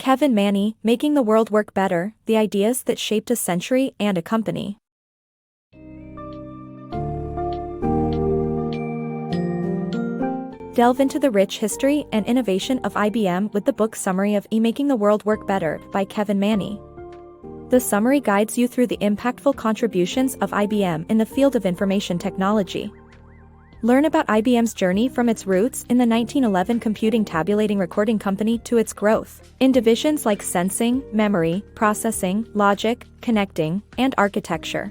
Kevin Maney, Making the World Work Better, The Ideas That Shaped a Century and a Company. Delve into the rich history and innovation of IBM with the book summary of Making the World Work Better by Kevin Maney. The summary guides you through the impactful contributions of IBM in the field of information technology. Learn about IBM's journey from its roots in the 1911 computing tabulating recording company to its growth in divisions like sensing, memory, processing, logic, connecting, and architecture.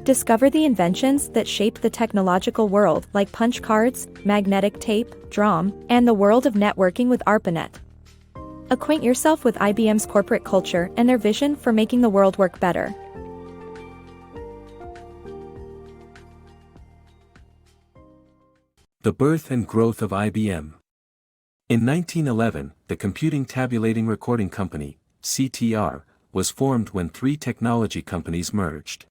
Discover the inventions that shaped the technological world like punch cards, magnetic tape, DRAM, and the world of networking with ARPANET. Acquaint yourself with IBM's corporate culture and their vision for making the world work better. The birth and growth of IBM. In 1911, the Computing Tabulating Recording Company, CTR, was formed when three technology companies merged.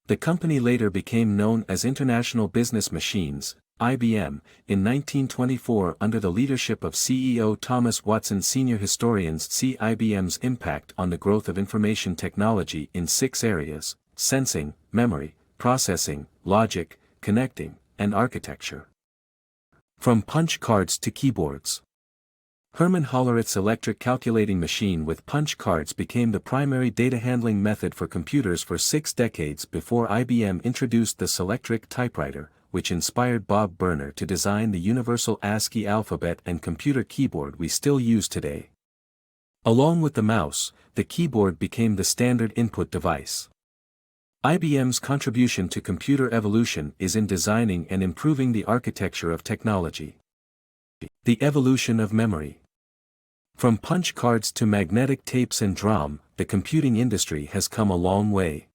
The company later became known as International Business Machines, IBM, in 1924 under the leadership of CEO Thomas Watson. Senior historians see IBM's impact on the growth of information technology in 6 areas: sensing, memory, processing, logic, connecting, and architecture. From punch cards to keyboards. Herman Hollerith's electric calculating machine with punch cards became the primary data handling method for computers for 6 decades before IBM introduced the Selectric typewriter, which inspired Bob Burner to design the universal ASCII alphabet and computer keyboard we still use today. Along with the mouse, the keyboard became the standard input device. IBM's contribution to computer evolution is in designing and improving the architecture of technology. The evolution of memory. From punch cards to magnetic tapes and DRAM, the computing industry has come a long way.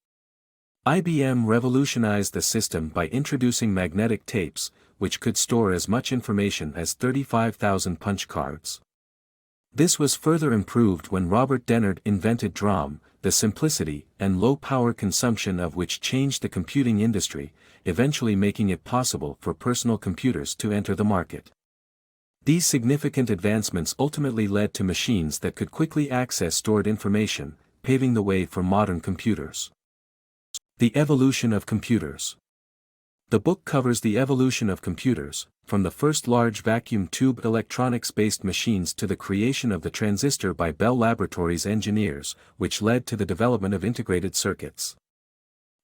IBM revolutionized the system by introducing magnetic tapes, which could store as much information as 35,000 punch cards. This was further improved when Robert Dennard invented DRAM, the simplicity and low power consumption of which changed the computing industry, eventually making it possible for personal computers to enter the market. These significant advancements ultimately led to machines that could quickly access stored information, paving the way for modern computers. The evolution of computers. The book covers the evolution of computers, from the first large vacuum tube electronics-based machines to the creation of the transistor by Bell Laboratories engineers, which led to the development of integrated circuits.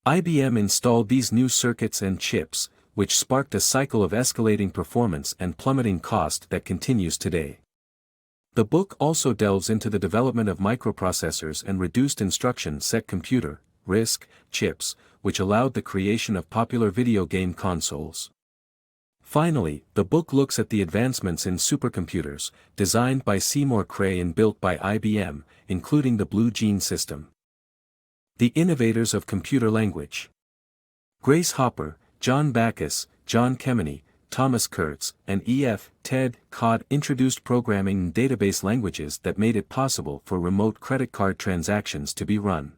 IBM installed these new circuits and chips, which sparked a cycle of escalating performance and plummeting cost that continues today. The book also delves into the development of microprocessors and reduced instruction set computer, RISC, chips, which allowed the creation of popular video game consoles. Finally, the book looks at the advancements in supercomputers, designed by Seymour Cray and built by IBM, including the Blue Gene system. The Innovators of Computer Language. Grace Hopper, John Backus, John Kemeny, Thomas Kurtz, and E.F. Ted Codd introduced programming and database languages that made it possible for remote credit card transactions to be run.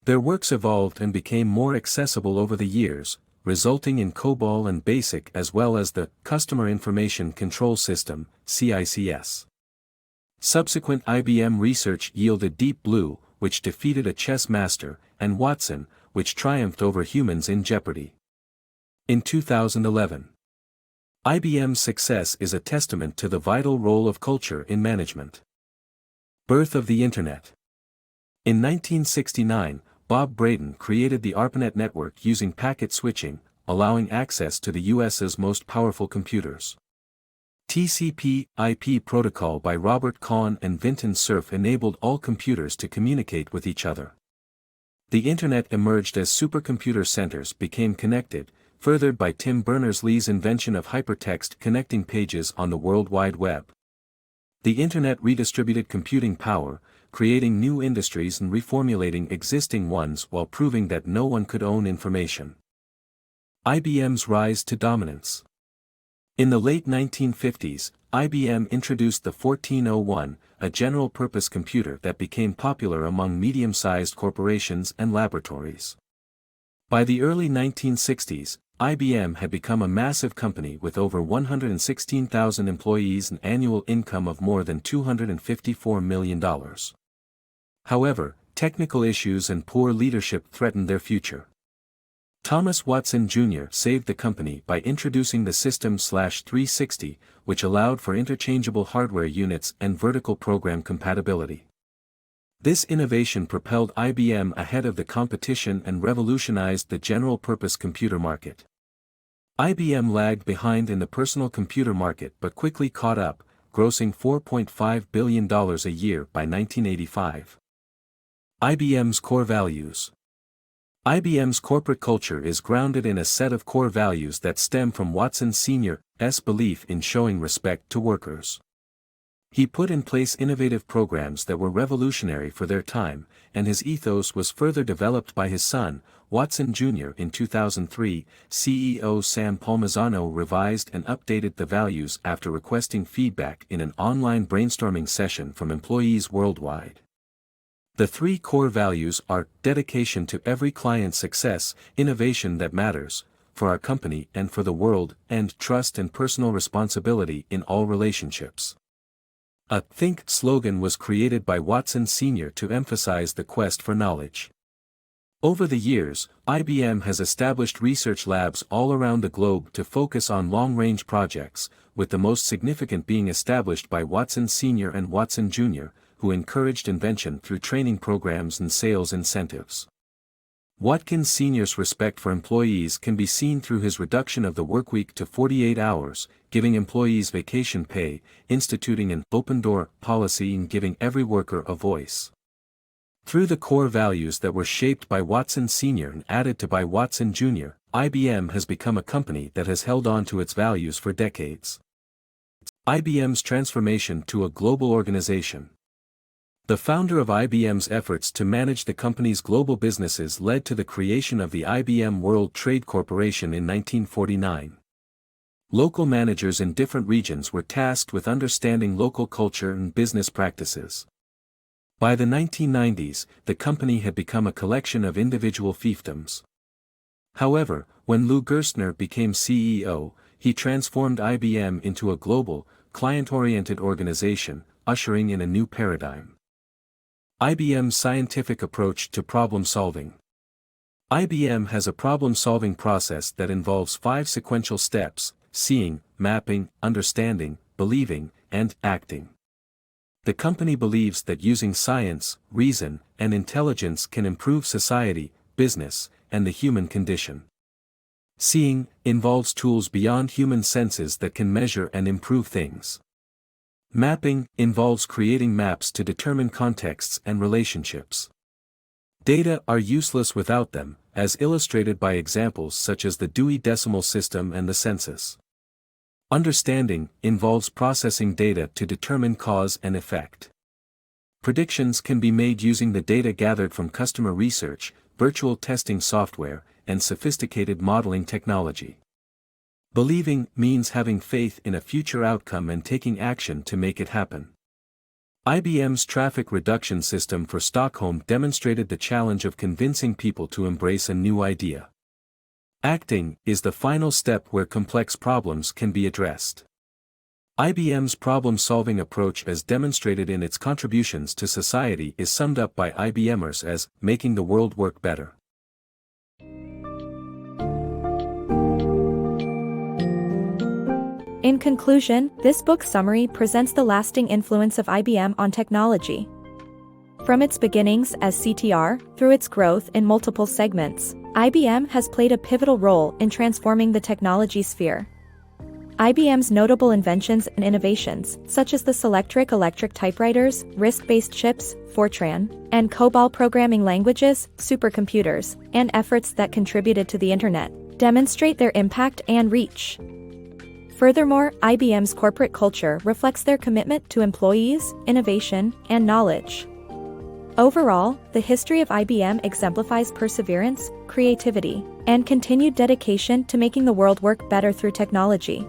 Their works evolved and became more accessible over the years, resulting in COBOL and BASIC as well as the Customer Information Control System, CICS. Subsequent IBM research yielded Deep Blue, which defeated a chess master, and Watson, which triumphed over humans in Jeopardy! In 2011. IBM's success is a testament to the vital role of culture in management. Birth of the Internet. In 1969, Bob Braden created the ARPANET network using packet switching, allowing access to the US's most powerful computers. TCP/IP protocol by Robert Kahn and Vinton Cerf enabled all computers to communicate with each other. The Internet emerged as supercomputer centers became connected, furthered by Tim Berners-Lee's invention of hypertext connecting pages on the World Wide Web. The Internet redistributed computing power, creating new industries and reformulating existing ones while proving that no one could own information. IBM's rise to dominance. In the late 1950s, IBM introduced the 1401, a general-purpose computer that became popular among medium-sized corporations and laboratories. By the early 1960s, IBM had become a massive company with over 116,000 employees and annual income of more than $254 million. However, technical issues and poor leadership threatened their future. Thomas Watson Jr. saved the company by introducing the System/360, which allowed for interchangeable hardware units and vertical program compatibility. This innovation propelled IBM ahead of the competition and revolutionized the general-purpose computer market. IBM lagged behind in the personal computer market but quickly caught up, grossing $4.5 billion a year by 1985. IBM's core values. IBM's corporate culture is grounded in a set of core values that stem from Watson Sr.'s belief in showing respect to workers. He put in place innovative programs that were revolutionary for their time, and his ethos was further developed by his son, Watson Jr. In 2003, CEO Sam Palmisano revised and updated the values after requesting feedback in an online brainstorming session from employees worldwide. The three core values are dedication to every client's success, innovation that matters, for our company and for the world, and trust and personal responsibility in all relationships. A Think slogan was created by Watson Sr. to emphasize the quest for knowledge. Over the years, IBM has established research labs all around the globe to focus on long-range projects, with the most significant being established by Watson Sr. and Watson Jr., who encouraged invention through training programs and sales incentives. Watkins Sr.'s respect for employees can be seen through his reduction of the workweek to 48 hours, giving employees vacation pay, instituting an open-door policy and giving every worker a voice. Through the core values that were shaped by Watson Sr. and added to by Watson Jr., IBM has become a company that has held on to its values for decades. IBM's transformation to a global organization. The founder of IBM's efforts to manage the company's global businesses led to the creation of the IBM World Trade Corporation in 1949. Local managers in different regions were tasked with understanding local culture and business practices. By the 1990s, the company had become a collection of individual fiefdoms. However, when Lou Gerstner became CEO, he transformed IBM into a global, client-oriented organization, ushering in a new paradigm. IBM's scientific approach to problem-solving. IBM has a problem-solving process that involves 5 sequential steps: seeing, mapping, understanding, believing, and acting. The company believes that using science, reason, and intelligence can improve society, business, and the human condition. Seeing involves tools beyond human senses that can measure and improve things. Mapping involves creating maps to determine contexts and relationships. Data are useless without them, as illustrated by examples such as the Dewey Decimal System and the census. Understanding involves processing data to determine cause and effect. Predictions can be made using the data gathered from customer research, virtual testing software, and sophisticated modeling technology. Believing means having faith in a future outcome and taking action to make it happen. IBM's traffic reduction system for Stockholm demonstrated the challenge of convincing people to embrace a new idea. Acting is the final step where complex problems can be addressed. IBM's problem-solving approach, as demonstrated in its contributions to society, is summed up by IBMers as making the world work better. In conclusion, this book summary presents the lasting influence of IBM on technology. From its beginnings as CTR, through its growth in multiple segments, IBM has played a pivotal role in transforming the technology sphere. IBM's notable inventions and innovations, such as the Selectric electric typewriters, RISC-based chips, Fortran, and COBOL programming languages, supercomputers, and efforts that contributed to the Internet, demonstrate their impact and reach. Furthermore, IBM's corporate culture reflects their commitment to employees, innovation, and knowledge. Overall, the history of IBM exemplifies perseverance, creativity, and continued dedication to making the world work better through technology.